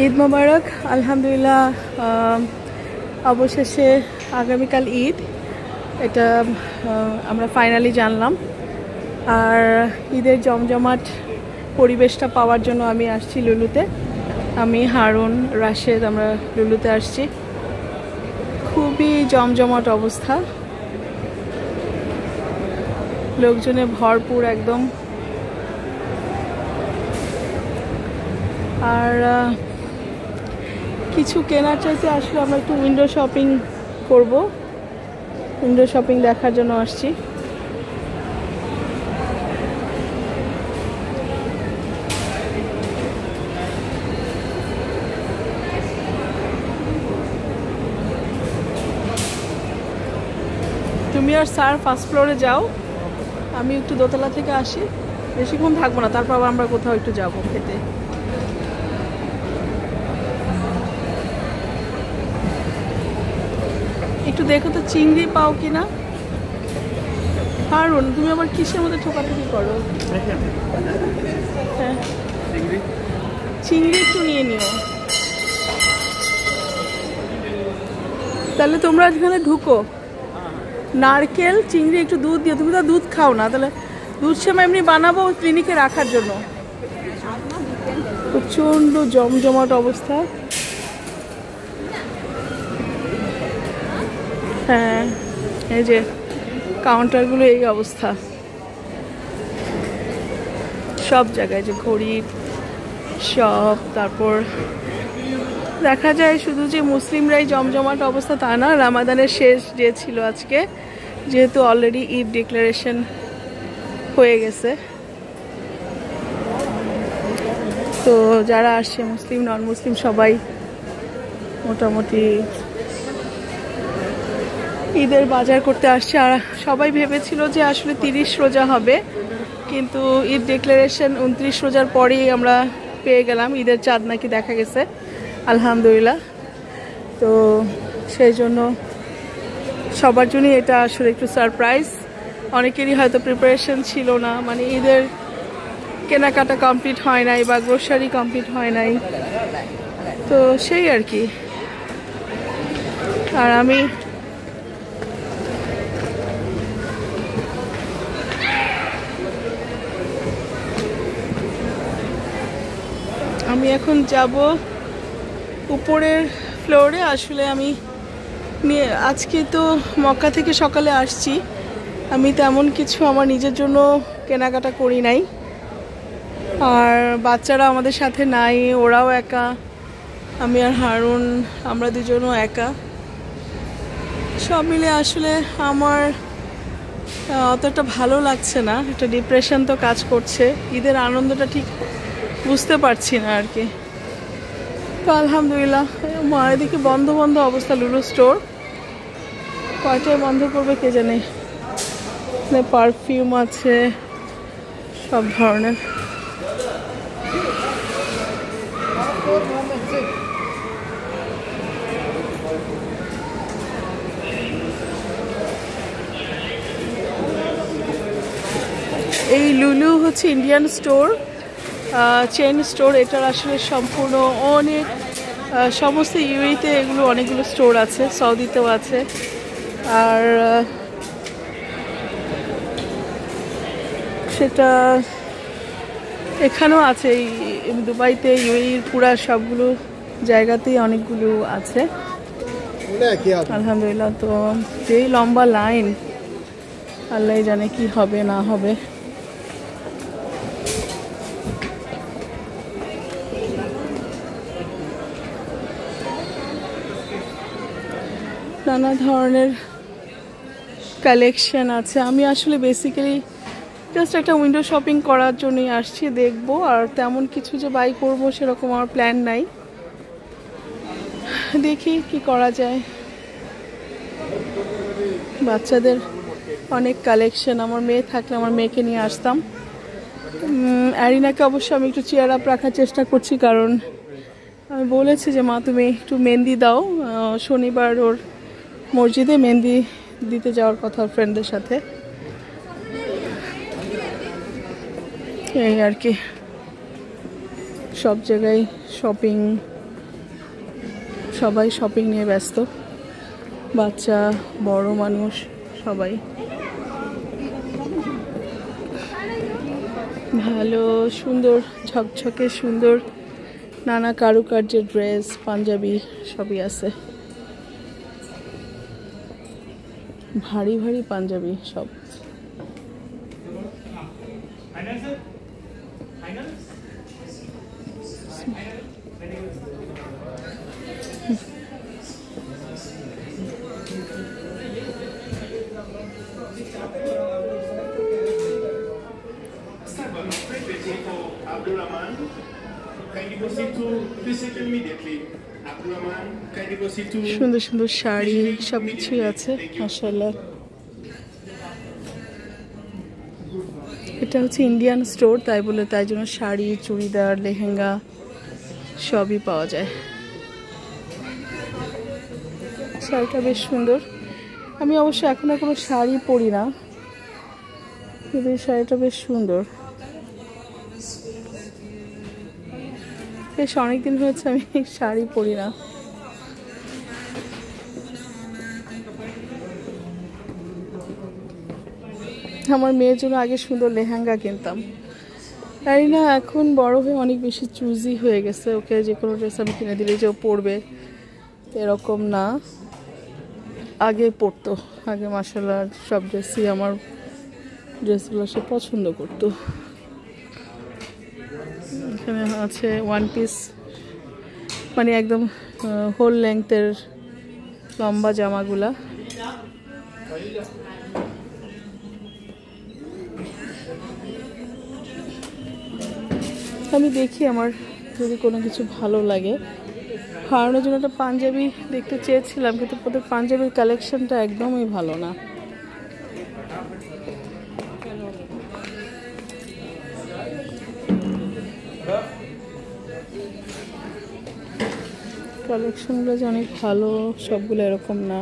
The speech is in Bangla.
ঈদ মোবারক। আলহামদুলিল্লাহ, অবশেষে আগামীকাল ঈদ, এটা আমরা ফাইনালি জানলাম। আর ঈদের জমজমাট পরিবেশটা পাওয়ার জন্য আমি আসছি লুলুতে। আমি, হারুন, রাশেদ, আমরা লুলুতে আসছি। খুবই জমজমাট অবস্থা, লোকজনে ভরপুর একদম। আর কিছু কেনার চাইতে আসলে আমরা একটু উইন্ডো শপিং করব, উইন্ডো শপিং দেখার জন্য আসছি। তুমি আর স্যার ফার্স্ট ফ্লোরে যাও, আমি একটু দোতলা থেকে আসি, বেশিক্ষণ থাকবো না, তারপর আবার আমরা কোথাও একটু যাবো খেতে। একটু দেখো তো চিংড়ি পাও কিনা। হারুন, তুমি আবার কিসের মধ্যে ঠোকাঠুকি করো? হ্যাঁ, চিংড়ি একটু নিয়ে নিও। তাহলে তোমরা এখানে ঢুকো, নারকেল, চিংড়ি, একটু দুধ দিও। তুমি তো দুধ খাও না, তাহলে দুধ সেমাই এমনি বানাবো ক্লিনিকে রাখার জন্য। প্রচণ্ড জমজমাট অবস্থা। হ্যাঁ, এই যে কাউন্টারগুলো এই অবস্থা, সব জায়গায় যে ঘড়ির সব। তারপর দেখা যায় শুধু যে মুসলিমরাই জমজমাট অবস্থা তা না, রামাদানের শেষ ডে ছিল আজকে, যেহেতু অলরেডি ঈদ ডিক্লারেশন হয়ে গেছে। তো যারা আসছে মুসলিম নন মুসলিম সবাই মোটামুটি ঈদের বাজার করতে আসছে। আর সবাই ভেবেছিল যে আসলে 30 রোজা হবে, কিন্তু ঈদ ডিক্লারেশন 29 রোজার পরেই আমরা পেয়ে গেলাম ঈদের চাঁদ নাকি দেখা গেছে, আলহামদুলিল্লাহ। তো সেই জন্য সবার জন্যই এটা আসলে একটু সারপ্রাইজ। অনেকেরই হয়তো প্রিপারেশন ছিল না, মানে ঈদের কেনাকাটা কমপ্লিট হয় নাই বা গ্রোসারি কমপ্লিট হয় নাই, তো সেই আর কি। আর আমি এখন যাব উপরের ফ্লোরে। আসলে আজকে তো মক্কা থেকে সকালে আসছি, আমি তেমন কিছু আমার নিজের জন্য কেনাকাটা করি নাই। আর বাচ্চারা আমাদের সাথে নাই, ওরাও একা, আমি আর হারুন আমরা দুজনও একা। সব মিলে আসলে আমার অতটা ভালো লাগছে না, একটা ডিপ্রেশন তো কাজ করছে, ঈদের আনন্দটা ঠিক বুঝতে পারছি না আর কি। তো আলহামদুলিল্লাহ, এদিকে বন্ধ বন্ধ অবস্থা লুলু স্টোর, কয়টায় বন্ধ করবে কে জানে। পারফিউম আছে সব ধরনের। এই লুলু হচ্ছে ইন্ডিয়ান স্টোর, চেইন স্টোর। এটার আসলে সম্পূর্ণ অনেক সমস্ত ইউএইতে এগুলো অনেকগুলো স্টোর আছে, সৌদিতেও আছে, আর সেটা এখানেও আছে। এই দুবাইতে, ইউএইর পুরা সবগুলো জায়গাতেই অনেকগুলো আছে আলহামদুলিল্লাহ। তো যেই লম্বা লাইন, আল্লাহ জানে কি হবে না হবে। নানা ধরনের কালেকশন আছে। আমি আসলে বেসিক্যালি জাস্ট একটা উইন্ডো শপিং করার জন্যই আসছি, দেখবো। আর তেমন কিছু যে বাই করবো সেরকম আমার প্ল্যান নাই, দেখি কি করা যায়। বাচ্চাদের অনেক কালেকশন, আমার মেয়ে থাকলে আমার মেয়েকে নিয়ে আসতাম। অ্যারিনাকে অবশ্য আমি একটু চেয়ার আপ রাখার চেষ্টা করছি, কারণ আমি বলেছি যে মা তুমি একটু মেহেন্দি দাও, শনিবার ওর মসজিদে মেহেন্দি দিতে যাওয়ার কথা ফ্রেন্ডদের সাথে, এই আর কি। সব জায়গায় শপিং সবাই শপিং নিয়ে ব্যস্ত, বাচ্চা বড় মানুষ সবাই। ভালো সুন্দর ঝকঝকে সুন্দর নানা কারুকার্যের ড্রেস, পাঞ্জাবি সবই আছে। ভারী ভারী পাঞ্জাবি সব। সুন্দর সুন্দর শাড়ি সবকিছুই আছে মাশাআল্লাহ। এটা হচ্ছে ইন্ডিয়ান স্টোর, তাই জন্য শাড়ি, চুড়িদার, লেহেঙ্গা সবই পাওয়া যায়। শাড়িটা বেশ সুন্দর। আমি অবশ্য এখন আর কোনো শাড়ি পরি না, কিন্তু এই শাড়িটা বেশ সুন্দর। বেশ অনেকদিন হয়েছে আমি শাড়ি পরি না। আমার মেয়ের জন্য আগে সুন্দর লেহেঙ্গা কিনতাম, তাই না এখন বড় হয়ে অনেক বেশি চুজি হয়ে গেছে। ওকে যে কোনো ড্রেস আমি কিনে দিলে যে ও পরবে এরকম না, আগে পরতো। আগে মাশাআল্লাহ সব ড্রেসই আমার ড্রেসগুলো সে পছন্দ করতো। এখানে আছে ওয়ান পিস, মানে একদম হোল লেংথের লম্বা জামাগুলা। আমি দেখি আমার যদি কোনো কিছু ভালো লাগে। হারানোর জন্য একটা পাঞ্জাবি দেখতে চেয়েছিলাম, কিন্তু ওদের পাঞ্জাবির কালেকশনটা একদমই ভালো না। কালেকশনগুলো যে অনেক ভালো সবগুলো এরকম না।